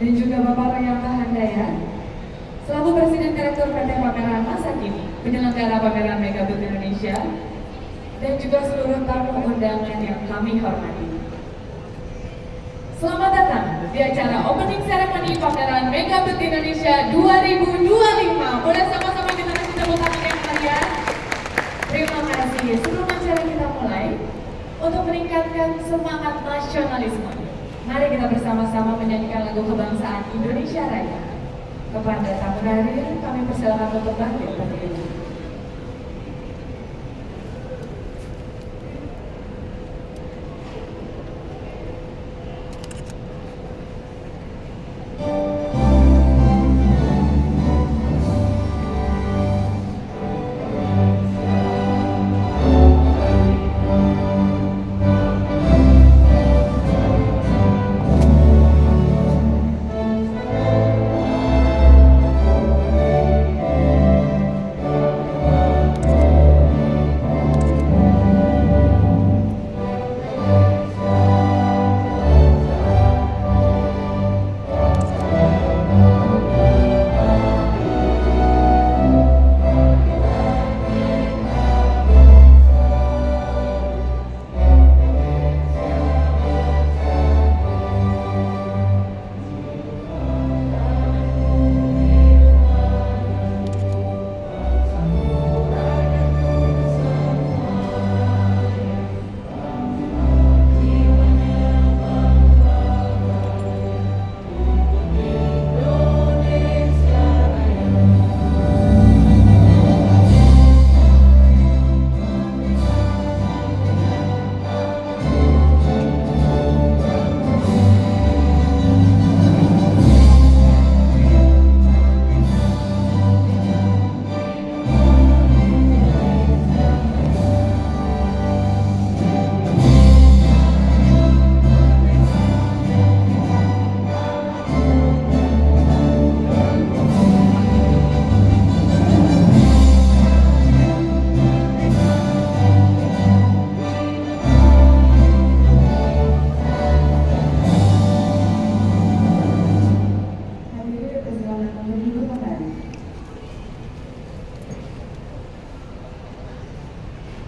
dan juga Bapak Royanto Handaya, selaku Presiden Direktur PT Pameran Masa Kini, penyelenggara pameran Megabit Indonesia, dan juga seluruh tamu undangan yang kami hormati. Selamat datang di acara opening ceremony pameran Megabit Indonesia 2025. Boleh sama-sama kita kasih tepuk tangan yang meriah. Terima kasih. Sebelum acara kita mulai, untuk meningkatkan semangat nasionalisme, mari kita bersama-sama menyanyikan lagu kebangsaan Indonesia Raya. Kepada tamu hadir, kami persilakan untuk bangkit berdiri.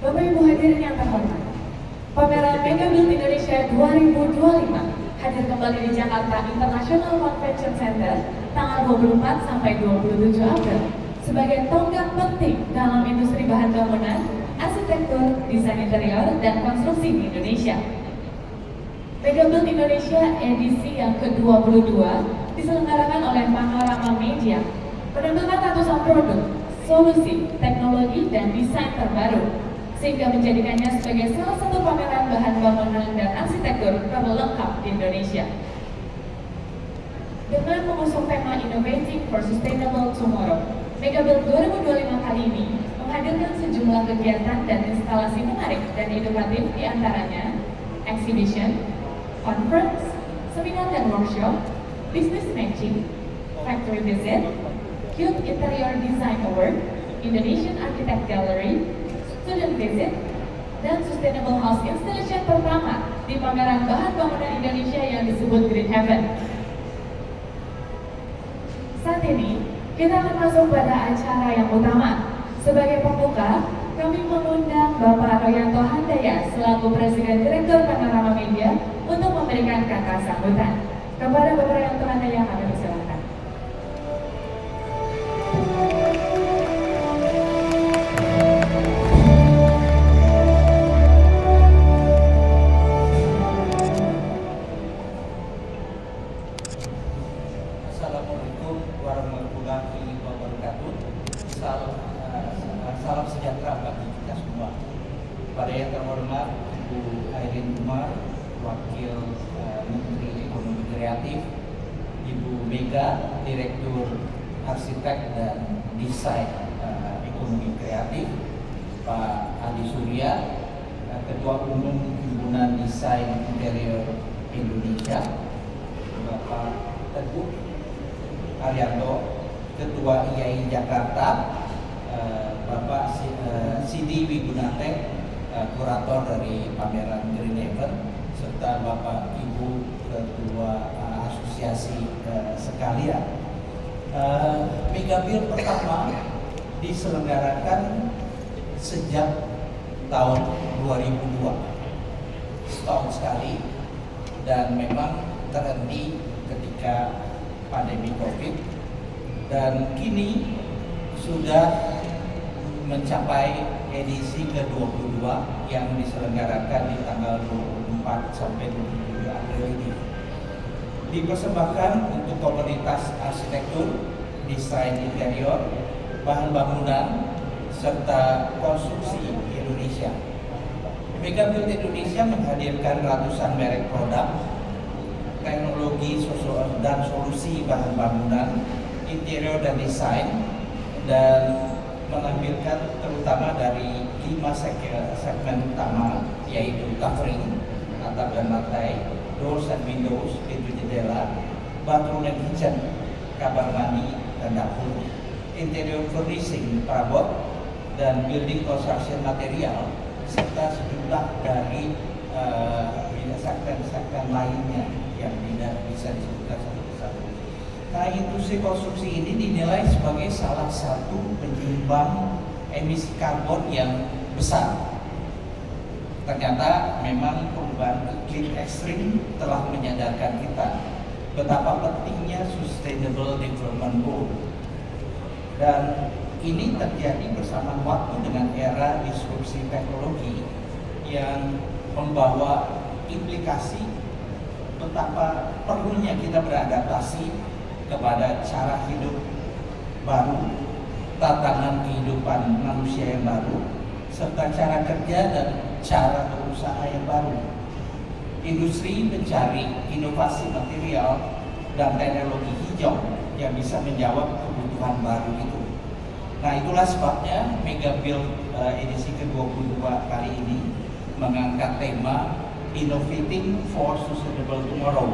Bapak Ibu hadirin yang terhormat, pameran Megabit Indonesia 2025 hadir kembali di Jakarta International Convention Center tanggal 24 sampai 27 April sebagai tonggak penting dalam industri bahan bangunan, arsitektur, desain interior, dan konstruksi di Indonesia. Megabit Indonesia edisi yang ke-22 diselenggarakan oleh Panorama Media, menampilkan ratusan produk, solusi, teknologi, dan desain terbaru, sehingga menjadikannya sebagai salah satu pameran bahan bangunan dan arsitektur terlengkap di Indonesia. Dengan mengusung tema Innovating for Sustainable Tomorrow, Megabit 2025 kali ini menghadirkan sejumlah kegiatan dan instalasi menarik dan edukatif, di antaranya exhibition, conference, seminar dan workshop, business matching, factory visit, Youth Interior Design Award, Indonesian Architect Gallery, student visit, dan sustainable house installation pertama di pameran bahan bangunan Indonesia yang disebut Green Heaven. Saat ini, kita akan masuk pada acara yang utama. Sebagai pembuka, kami mengundang Bapak Royanto Handaya selaku Presiden Direktur Panorama Media untuk memberikan kata sambutan. Kepada Bapak Royanto Handaya kami persilakan. Assalamualaikum warahmatullahi wabarakatuh. Salam sejahtera bagi kita semua. Pada yang terhormat Ibu Airin Umar, Wakil Menteri Ekonomi Kreatif, Ibu Mega, Direktur Arsitek dan Desain Ekonomi Kreatif, Pak Adi Surya, Ketua Umum Himpunan Desain Interior Indonesia, Bapak Teguh Haryanto, Ketua IAI Jakarta, Bapak Sidi Wigunate, kurator dari pameran Green Heaven, serta Bapak Ibu Ketua Asosiasi apresiasi sekalian. Mega Build pertama diselenggarakan sejak tahun 2002, setahun sekali, dan memang terhenti ketika pandemi COVID, dan kini sudah mencapai edisi ke-22 yang diselenggarakan di tanggal 24 sampai 27 April ini. Dipersembahkan untuk komunitas arsitektur, desain interior, bahan bangunan, serta konstruksi Indonesia. Mega Build Indonesia menghadirkan ratusan merek produk, teknologi dan solusi bahan bangunan, interior dan desain, dan menampilkan terutama dari 5 segmen utama, yaitu covering, atap dan lantai, doors and windows, pintu jendela, bathroom and kitchen, kamar mandi dan dapur, interior furnishing, perabot, dan building construction material, serta sejumlah dari segmen lainnya yang tidak bisa disebutkan satu persatu. Nah, industri konstruksi ini dinilai sebagai salah satu penyumbang emisi karbon yang besar. Ternyata memang perubahan iklim ekstrim telah menyadarkan kita betapa pentingnya Sustainable Development Goal. Dan ini terjadi bersamaan waktu dengan era disrupsi teknologi yang membawa implikasi betapa perlunya kita beradaptasi kepada cara hidup baru, tatanan kehidupan manusia yang baru, serta cara kerja dan cara berusaha yang baru. Industri mencari inovasi material dan teknologi hijau yang bisa menjawab kebutuhan baru itu. Nah, itulah sebabnya Mega Build edisi ke-22 kali ini mengangkat tema Innovating for Sustainable Tomorrow,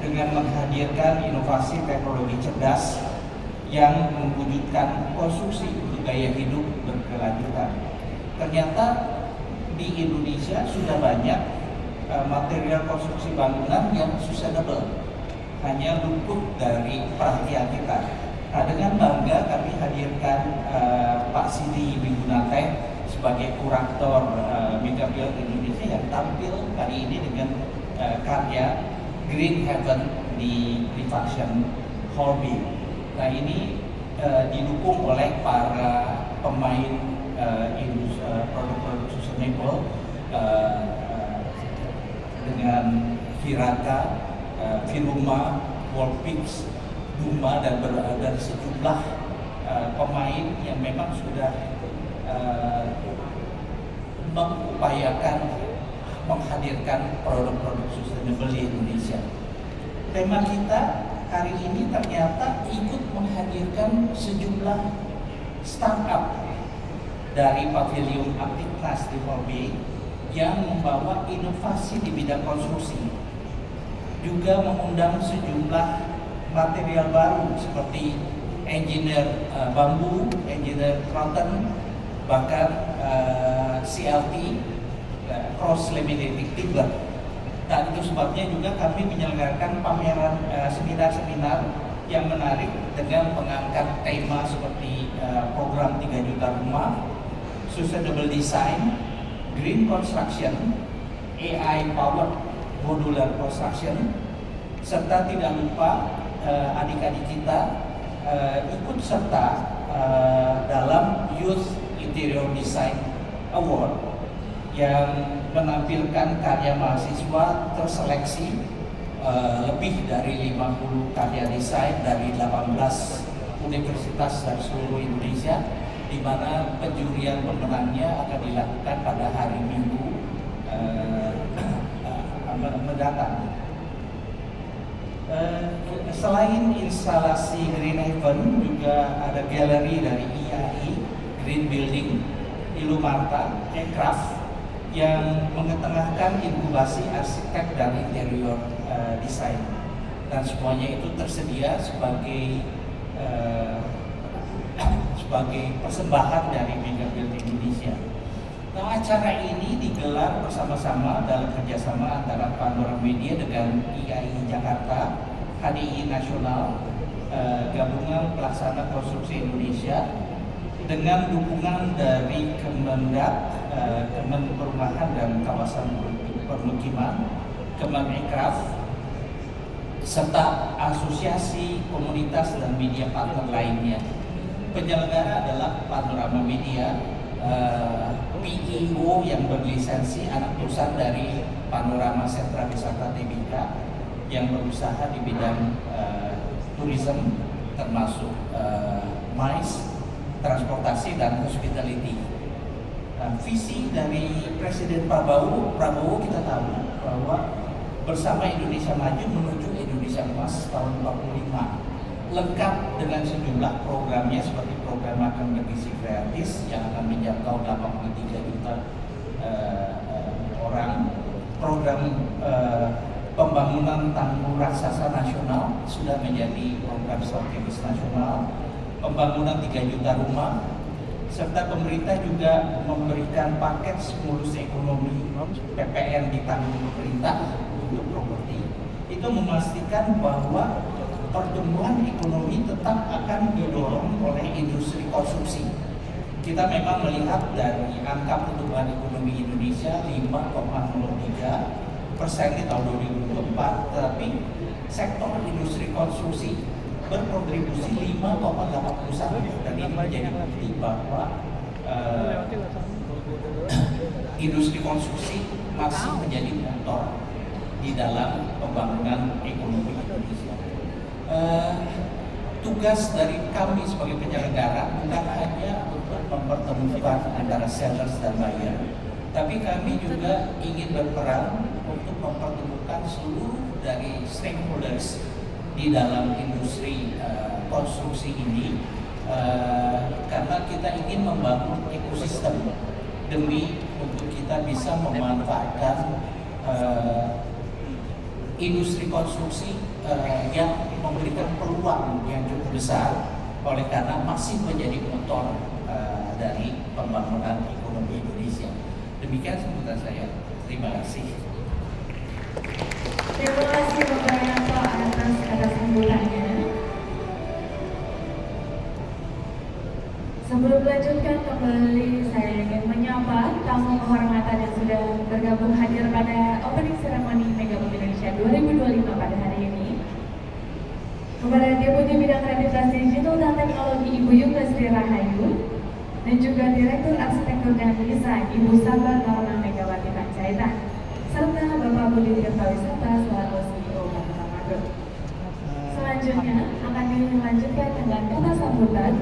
dengan menghadirkan inovasi teknologi cerdas yang mewujudkan konstruksi untuk gaya hidup berkelanjutan. Ternyata di Indonesia sudah banyak material konstruksi bangunan yang sustainable, hanya luput dari perhatian kita. Nah, dengan bangga kami hadirkan Pak Sidi Wigunate sebagai kurator Mega Build Indonesia yang tampil kali ini dengan karya Green Heaven di Function Hall B. Nah, ini didukung oleh para pemain produk-produk sustainable dengan Virata, Viruma, Wallpix, Duma, dan sejumlah pemain yang memang sudah mengupayakan menghadirkan produk-produk sustainable di Indonesia. Tema kita hari ini ternyata ikut menghadirkan sejumlah startup dari Pavilion Aptiknas di Volbe yang membawa inovasi di bidang konstruksi. Juga mengundang sejumlah material baru seperti engineer bambu, engineer cotton, bahkan CLT, cross laminating timber. Dan itu sebabnya juga kami menyelenggarakan pameran seminar-seminar yang menarik dengan mengangkat tema seperti program 3 juta rumah, sustainable design, green construction, AI powered modular construction, serta tidak lupa adik-adik kita ikut serta dalam Youth Interior Design Award yang menampilkan karya mahasiswa terseleksi lebih dari 50 karya desain dari 18 universitas dari seluruh Indonesia, di mana penjurian pemenangnya akan dilakukan pada hari Minggu mendatang. Selain instalasi Green Haven, juga ada galeri dari IAI, Green Building, Ilumarta, Aircraft, yang mengetengahkan inkubasi arsitek dan interior desain, dan semuanya itu tersedia sebagai persembahan dari Mega Build Indonesia. Nah, acara ini digelar bersama-sama dalam kerjasama antara Panorama Media dengan IAI Jakarta HDI Nasional, Gabungan Pelaksana Konstruksi Indonesia, dengan dukungan dari Kemendak, Kemen Perumahan dan Kawasan Permukiman, Kemenekraf, serta asosiasi komunitas dan media partner lainnya. Penyelenggara adalah Panorama Media, PIO yang berlisensi, anak perusahaan dari Panorama Sentra Wisata TBK yang berusaha di bidang tourism, termasuk MICE, transportasi dan hospitality. Visi dari Presiden Prabowo kita tahu bahwa bersama Indonesia Maju menuju Indonesia Emas tahun 45, lengkap dengan sejumlah programnya seperti program makan bergizi gratis yang akan menjangkau 83 juta orang, program pembangunan tanggul raksasa nasional sudah menjadi program strategis nasional, pembangunan 3 juta rumah, serta pemerintah juga memberikan paket stimulus ekonomi PPN ditanggung pemerintah untuk properti. Itu memastikan bahwa pertumbuhan ekonomi tetap akan didorong oleh industri konsumsi. Kita memang melihat dari angka pertumbuhan ekonomi Indonesia 5,03% di tahun 2024, tapi sektor industri konsumsi berkontribusi 5,81, dan ini menjadi bukti bahwa industri konsumsi masih menjadi motor di dalam pembangunan ekonomi Indonesia. Tugas dari kami sebagai penyelenggara bukan hanya untuk mempertemukan antara sellers dan buyer, tapi kami juga ingin berperan untuk mempertemukan seluruh dari stakeholders di dalam industri konstruksi ini, karena kita ingin membangun ekosistem demi untuk kita bisa memanfaatkan industri konstruksi yang memberikan peluang yang cukup besar, oleh karena masih menjadi motor dari pembangunan ekonomi Indonesia. Demikian sambutan saya. Terima kasih. Terima kasih Bapak Yanto atas sambutannya. Sebelum melanjutkan kembali, saya ingin menyapa tamu kehormatan yang sudah bergabung hadir pada opening ceremony Megabooth Indonesia 2025 pada hari ini. Kepada Deputi Bidang Kreativitas Digital dan Teknologi Ibu Yuga Sri Rahayu, dan juga Direktur Arsitektur dan Desain Ibu Sabar Norma Megawati Panjaitan, serta Bapak Budi Tirtawisata selaku CEO Panorama Group. Selanjutnya akan dilanjutkan dengan kata sambutan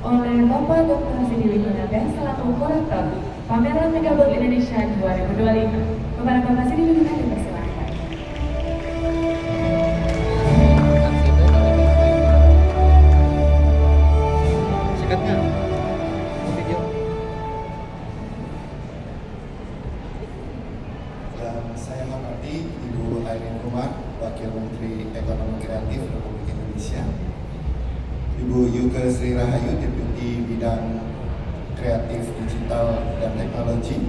oleh Bapak Dr. Sidi Wigunadeh selaku Kurator Pameran Megabooth Indonesia 2025. Kepada Bapak Sidi Wigunadeh dipersilakan. Saya hormati Ibu Airin Umar, Wakil Menteri Ekonomi Kreatif Republik Indonesia, Ibu Yuga Sri Rahayu, Deputi Bidang Kreatif Digital dan Teknologi,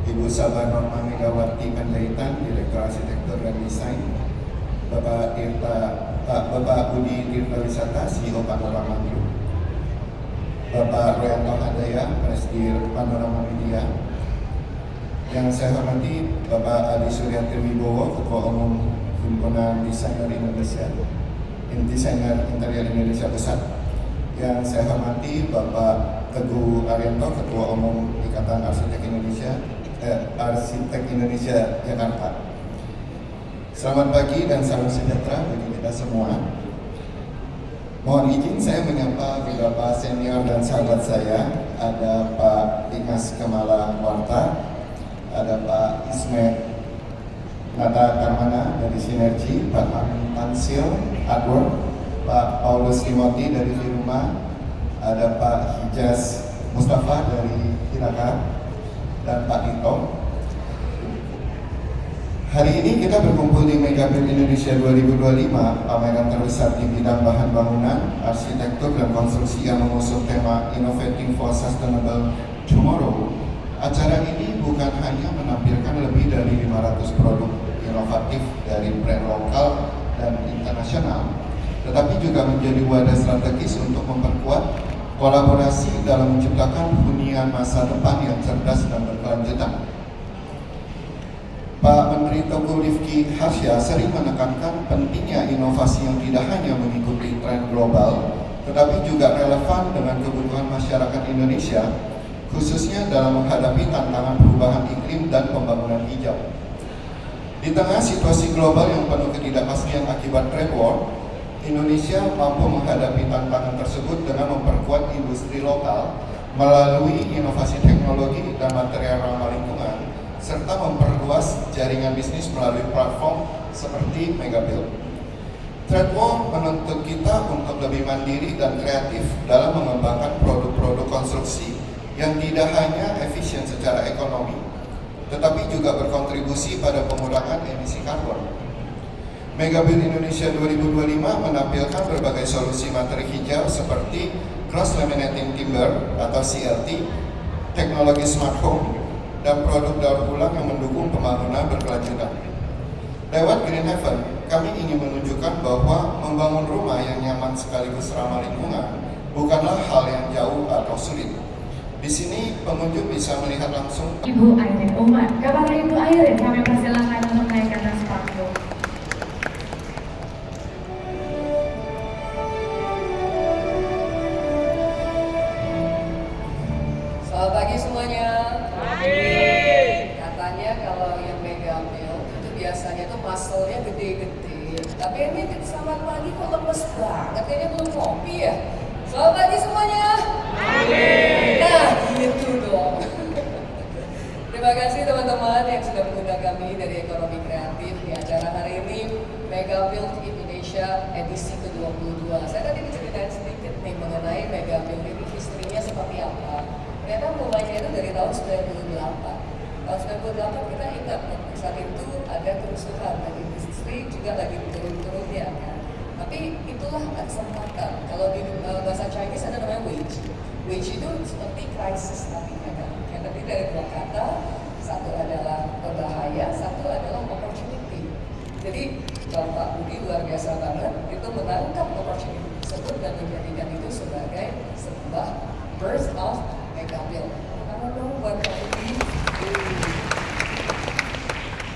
Ibu Sabar Norma Megawati Panjaitan, Direktur Arsitektur dan Desain, Bapak Budi Tirtawisata, CEO Panorama Group, Bapak Royanto Handaya, Presidir Panorama Media, yang saya hormati Bapak Adi Suryati Wibowo, Ketua Umum Himpunan Desainer Indonesia, Desainer Interior Indonesia Pusat. Yang saya hormati Bapak Teguh Arianto, Ketua Umum Ikatan Arsitek Indonesia Jakarta. Selamat pagi dan salam sejahtera bagi kita semua. Mohon izin saya menyapa beberapa senior dan sahabat saya. Ada Pak Dimas Kemala Warta, ada Pak Ismet Nata Karmana dari Sinergi, Pak Amin Tansil Adwor, Pak Paulus Timoti dari Firma, ada Pak Hijaz Mustafa dari Hiraka, dan Pak Dito. Hari ini kita berkumpul di Megabooth Indonesia 2025, pameran terbesar di bidang bahan bangunan, arsitektur, dan konstruksi yang mengusung tema Innovating for Sustainable Tomorrow. Acara ini bukan hanya menampilkan lebih dari 500 produk inovatif dari brand lokal dan internasional nasional, tetapi juga menjadi wadah strategis untuk memperkuat kolaborasi dalam menciptakan hunian masa depan yang cerdas dan berkelanjutan. Pak Menteri Teguh Rifki Harsha sering menekankan pentingnya inovasi yang tidak hanya mengikuti tren global, tetapi juga relevan dengan kebutuhan masyarakat Indonesia, khususnya dalam menghadapi tantangan perubahan iklim dan pembangunan hijau. Di tengah situasi global yang penuh ketidakpastian akibat trade war, Indonesia mampu menghadapi tantangan tersebut dengan memperkuat industri lokal melalui inovasi teknologi dan material ramah lingkungan, serta memperluas jaringan bisnis melalui platform seperti Megabuild. Trade war menuntut kita untuk lebih mandiri dan kreatif dalam mengembangkan produk-produk konstruksi yang tidak hanya efisien secara ekonomi, tetapi juga berkontribusi pada pengurangan emisi karbon. Megabuild Indonesia 2025 menampilkan berbagai solusi materi hijau seperti cross laminating timber atau CLT, teknologi smart home, dan produk daur ulang yang mendukung pembangunan berkelanjutan. Lewat Green Heaven, kami ingin menunjukkan bahwa membangun rumah yang nyaman sekaligus ramah lingkungan bukanlah hal yang jauh atau sulit. Di sini pengunjung bisa melihat langsung Ibu Airin Umar. Kepada Ibu Airin, kami persilakan untuk naik ke atas panggung. Selamat pagi semuanya. Katanya kalau yang Megabuild itu biasanya tuh muscle-nya gede-gede. Tapi ini selamat pagi kok lemes banget, kayaknya belum kopi ya. Selamat pagi semuanya. Nah, gitu dong. Terima kasih teman-teman yang sudah mengundang kami dari Ekonomi Kreatif di acara hari ini Megabuild Indonesia edisi ke-22. Saya tadi diceritain sedikit nih mengenai Megabuild ini historinya seperti apa. Ternyata mulainya itu dari tahun 98. Tahun 98 kita ingat saat itu ada kerusuhan dan industri juga lagi turun-turunnya kan. Tapi itulah kesempatan. Kalau di bahasa Chinese ada namanya wage. Wage itu seperti krisis artinya kan. Yang terdiri dari dua kata, satu adalah berbahaya, satu adalah opportunity. Jadi Bapak Budi luar biasa banget itu menangkap opportunity tersebut dan menjadikan itu sebagai sebuah burst of Megabuild. Karena dong buat Pak Budi.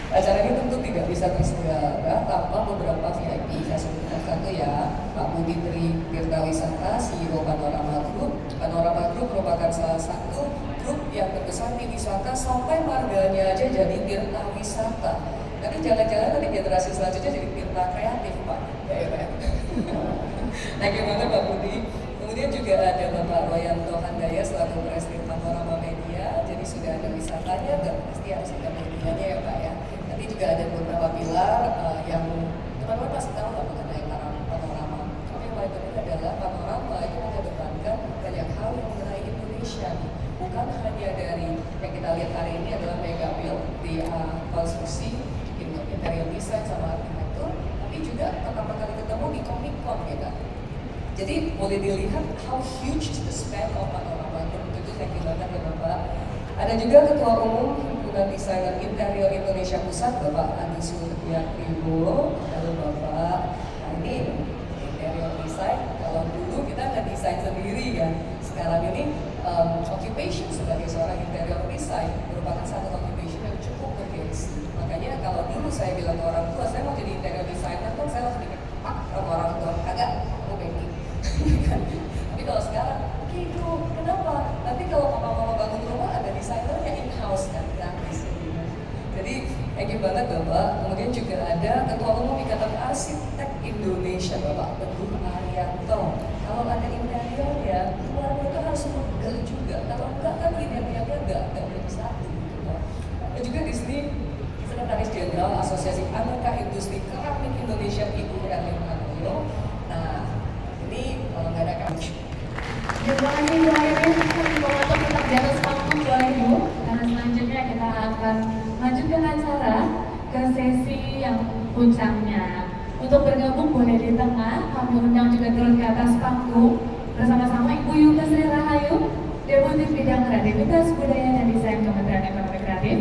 Acara ini tentu tidak bisa terselenggara tanpa beberapa VIP. Saya sebutkan satu ya, Pak Budi Tri Tirtawisata, CEO Panorama Group. Panorama Group merupakan salah satu grup yang terbesar di wisata sampai marganya aja jadi Tirta Wisata. Nanti jalan-jalan nanti generasi selanjutnya jadi Tirta Kreatif, Pak. Ya. Nah, gimana Pak Budi? Kemudian juga ada Bapak Royanto Handaya selaku Presiden Panorama Media. Jadi sudah ada wisatanya dan pasti harus ada medianya ya Pak ya. Nanti juga ada beberapa pilar yang teman-teman pasti tahu nggak mengenai panorama. Tapi yang paling penting adalah panorama itu mengedepankan banyak hal yang mengenai Indonesia. Bukan hanya dari yang kita lihat hari ini adalah Megabuild di konstruksi, interior design sama arsitektur, tapi juga pertama kali ketemu di Comic Con kita. Jadi boleh dilihat how huge is the span of panorama itu saya kira banget ya Bapak. Ada juga Ketua Umum Himpunan Desainer Interior Indonesia Pusat Bapak Andi Suryatribo. Halo Bapak. Nah ini interior design. Kalau dulu kita nggak desain sendiri kan. Sekarang ini occupation sebagai seorang interior design merupakan satu occupation yang cukup bergengsi. Makanya kalau dulu saya bilang ke orang tua saya mau jadi interior designer kan saya langsung dikit pak sama orang tua kagak aku pengen. Tapi kalau sekarang gitu, kenapa? Nanti kalau mama-mama bangun rumah ada desainernya in-house kan, gratis. Jadi thank you banget Bapak. Kemudian juga ada Ketua Umum Ikatan Arsitek Indonesia Bapak Teguh Arianto. Kalau ada interiornya, luarnya itu harus megah juga. Kalau enggak kan interiornya enggak bersatu. Gitu. Dan juga di sini Sekretaris Jenderal Asosiasi Aneka Industri Keramik Indonesia Ibu Erlin Anoyo. Nah, ini kalau nggak ada kami. Terima kasih Bu Airin. Untuk tetap di atas panggung Bu Ibu. Karena selanjutnya kita akan lanjutkan acara ke sesi yang puncaknya. Untuk bergabung boleh di tengah. Kami undang juga turun ke atas panggung bersama-sama Ibu Yuka Sri Rahayu, Deputi Bidang Kreativitas Budaya dan Desain Kementerian Ekonomi Kreatif.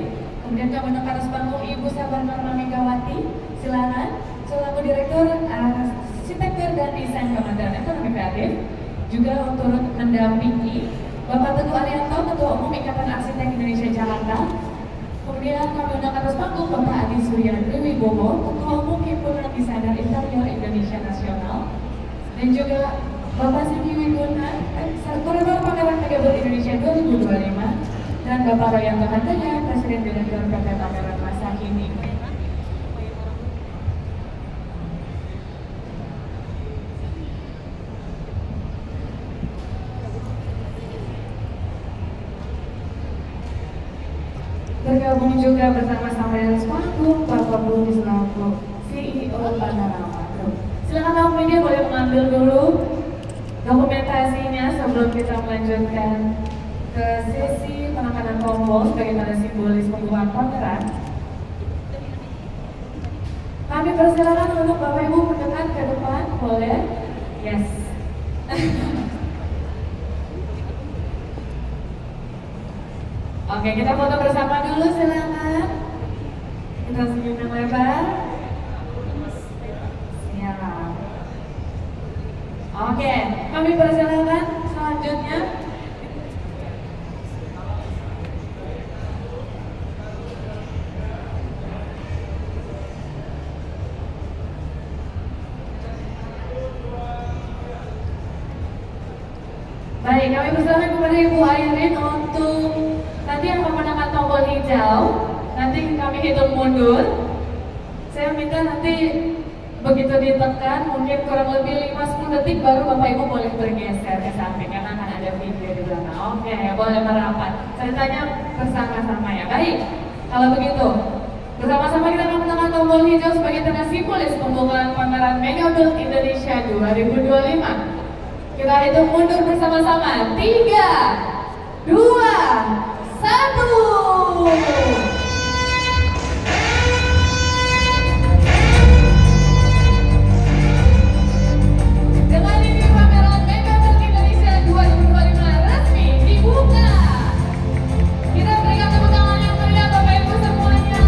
Kemudian kami undang ke atas panggung Ibu Sabar Norma Megawati. Silakan. Selaku Direktur Kreatif, juga turut mendampingi Bapak Teguh Arianto, Ketua Umum Ikatan Arsitek Indonesia Jakarta. Kemudian kami undang atas panggung Bapak Adi Surya Triwibowo, Ketua Umum Himpunan Desainer Interior Indonesia Nasional, dan juga Bapak Siti Wiguna, Koordinator Pameran Megabel Indonesia 2025, dan Bapak Royanto Handaya, Presiden Direktur PT Pameran Masa Kini. Bergabung juga bersama-sama dengan panggung Bapak Budi selaku CEO Panorama Group. Silakan awak media boleh mengambil dulu dokumentasinya sebelum kita melanjutkan ke sesi penekanan tombol sebagaimana simbolis pembukaan pameran. Kami persilakan untuk Bapak Ibu mendekat ke depan, boleh? Yes. Oke, kita foto bersama dulu, silakan. Kita senyum yang lebar. Siap. Oke, kami persilakan selanjutnya. Baik, kami persilakan kepada Ibu Airin untuk nanti yang memenangkan tombol hijau. Nanti kami hitung mundur. Saya minta nanti begitu ditekan, mungkin kurang lebih 5-10 detik baru Bapak Ibu boleh bergeser ke samping karena akan ada video di belakang. Oke, boleh merapat. Ceritanya bersama-sama ya. Baik, kalau begitu bersama-sama kita akan menekan tombol hijau sebagai tanda simbolis pembukaan pameran Megabel Indonesia 2025. Kita hitung mundur bersama-sama. 3, 2, 1. Dengan ini pameran Megabel Indonesia 2025 resmi dibuka. Kita berikan tepuk tangan yang meriah Bapak Ibu semuanya.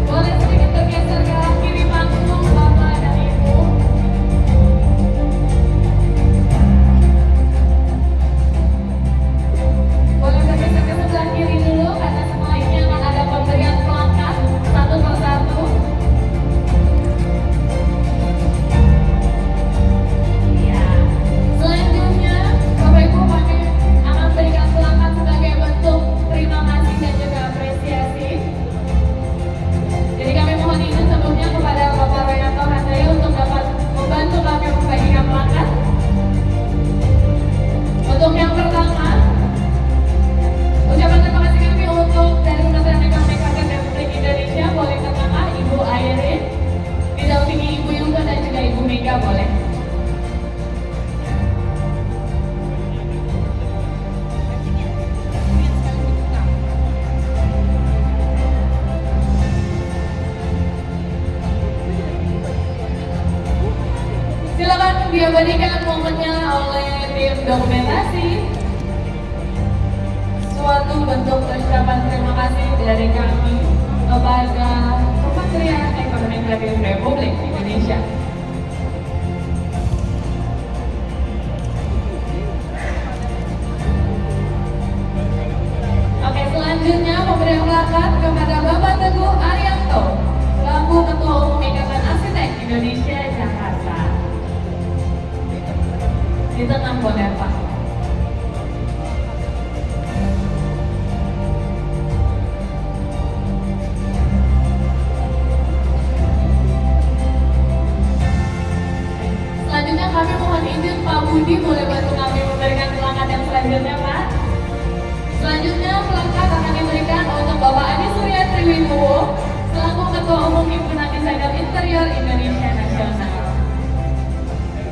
Boleh sedikit bergeser ke arah kiri panggung Bapak dan Ibu. Boleh bergeser ke sebelah kiri dulu karena semua ini akan ada pemberian plakat satu persatu. Ya. Selanjutnya, Bapak Ibu kami akan berikan plakat sebagai bentuk terima kasih dan juga apresiasi. Jadi kami mohon izin sebelumnya kepada Bapak Royanto Handaya untuk dapat membantu kami membagikan plakat. Untuk yang pertama, ucapan terima kasih kami untuk dari Kementerian Ekonomi Republik Indonesia, boleh ke tengah Ibu Airin, didampingi Ibu Yuga dan juga Ibu Mega, boleh. Silakan diabadikan momennya oleh tim dokumentasi. Suatu bentuk ucapan terima kasih dari kami kepada Kementerian Ekonomi Kreatif Republik Indonesia. Oke, selanjutnya pemberian plakat kepada Bapak Teguh Arianto selaku Ketua Umum Ikatan Arsitek Indonesia Jakarta. Ditenang boleh Pak. Selanjutnya kami mohon izin Pak Budi boleh bantu kami memberikan plakat yang selanjutnya Pak. Selanjutnya plakat akan diberikan untuk Bapak Adi Surya Triwibowo selaku Ketua Umum Himpunan Desainer Interior Indonesia Nasional.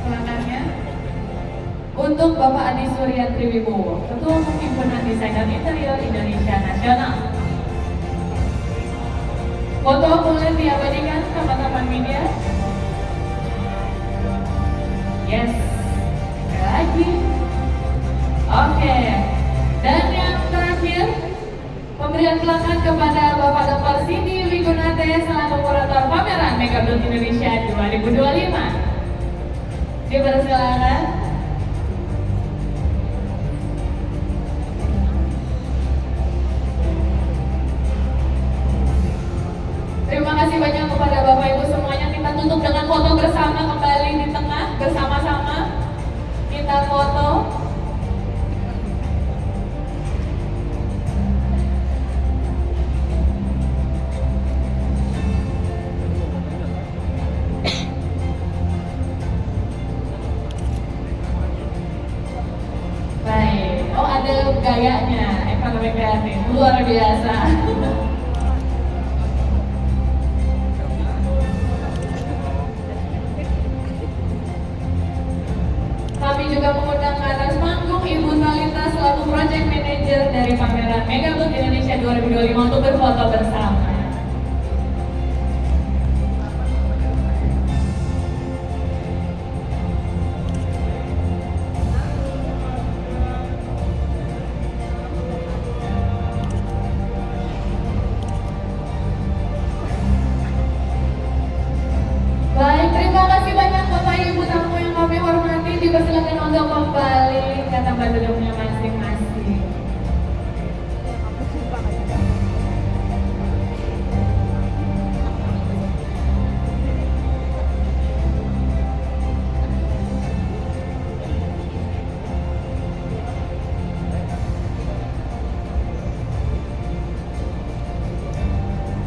Plakatnya untuk Bapak Adi Surya Triwibowo, Ketua Umum Himpunan Desainer Interior Indonesia Nasional. Foto boleh diabadikan teman-teman media. Yes, sekali lagi. Oke, dan yang terakhir pemberian plakat kepada Bapak Dr. Siti Wigunate selaku kurator pameran Megabel Indonesia 2025. Dipersilakan. Terima kasih banyak kepada Bapak Ibu semuanya. Kita tutup dengan foto bersama kembali di tengah bersama-sama. Kita foto. Baik. Oh, ada gayanya ekonomi kreatif. Luar biasa. Kami juga mengundang ke atas panggung Ibu Talita selaku Project Manager dari pameran Megabooth Indonesia 2025 untuk berfoto bersama.